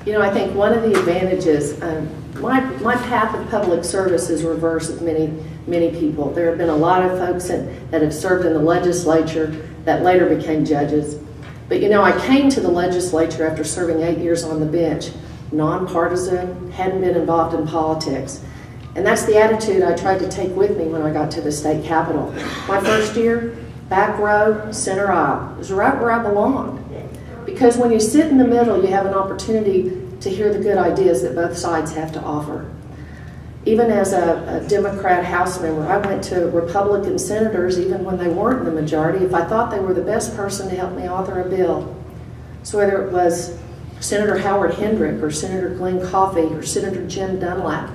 You know, I think one of the advantages, my path of public service is reverse of many people. There have been a lot of folks that have served in the legislature that later became judges. But you know, I came to the legislature after serving 8 years on the bench, nonpartisan, hadn't been involved in politics. And that's the attitude I tried to take with me when I got to the state capitol. My first year, back row, center aisle. It was right where I belonged. Because when you sit in the middle, you have an opportunity to hear the good ideas that both sides have to offer. Even as a Democrat House member, I went to Republican senators, even when they weren't in the majority, if I thought they were the best person to help me author a bill. So whether it was Senator Howard Hendrick or Senator Glenn Coffey or Senator Jim Dunlap,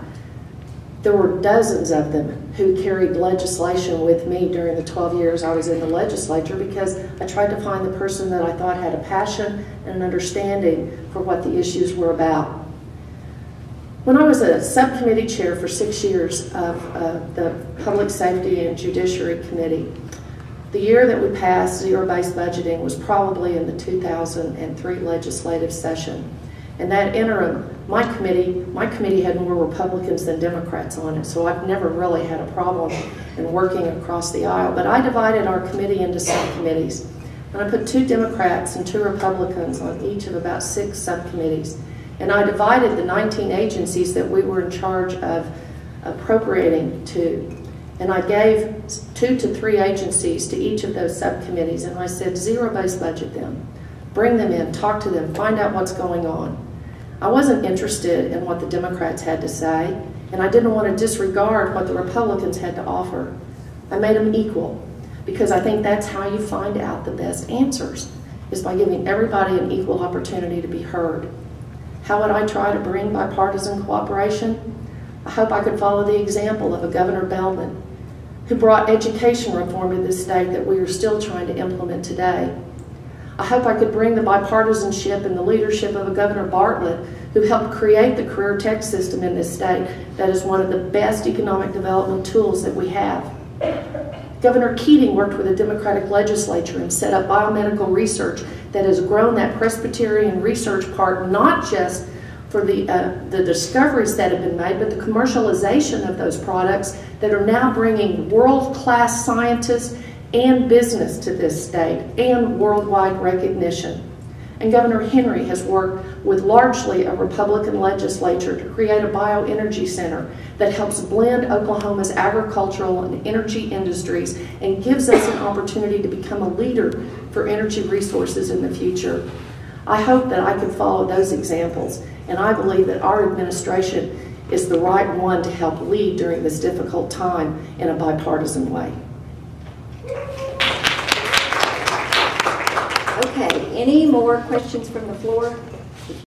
there were dozens of them who carried legislation with me during the 12 years I was in the legislature, because I tried to find the person that I thought had a passion and an understanding for what the issues were about. When I was a subcommittee chair for 6 years of the Public Safety and Judiciary Committee, the year that we passed zero-based budgeting was probably in the 2003 legislative session. In that interim, my committee had more Republicans than Democrats on it, so I've never really had a problem in working across the aisle. But I divided our committee into subcommittees, and I put 2 Democrats and 2 Republicans on each of about 6 subcommittees. And I divided the 19 agencies that we were in charge of appropriating to. And I gave 2 to 3 agencies to each of those subcommittees, and I said, zero-based budget them. Bring them in, talk to them, find out what's going on. I wasn't interested in what the Democrats had to say, and I didn't want to disregard what the Republicans had to offer. I made them equal, because I think that's how you find out the best answers, is by giving everybody an equal opportunity to be heard. How would I try to bring bipartisan cooperation? I hope I could follow the example of a Governor Bellman, who brought education reform to this state that we are still trying to implement today. I hope I could bring the bipartisanship and the leadership of a Governor Bartlett, who helped create the career tech system in this state that is one of the best economic development tools that we have. Governor Keating worked with a Democratic legislature and set up biomedical research that has grown that Presbyterian research part, not just for the discoveries that have been made, but the commercialization of those products that are now bringing world-class scientists and business to this state and worldwide recognition. And Governor Henry has worked with largely a Republican legislature to create a bioenergy center that helps blend Oklahoma's agricultural and energy industries and gives us an opportunity to become a leader for energy resources in the future. I hope that I can follow those examples, and I believe that our administration is the right one to help lead during this difficult time in a bipartisan way. Okay, any more questions from the floor?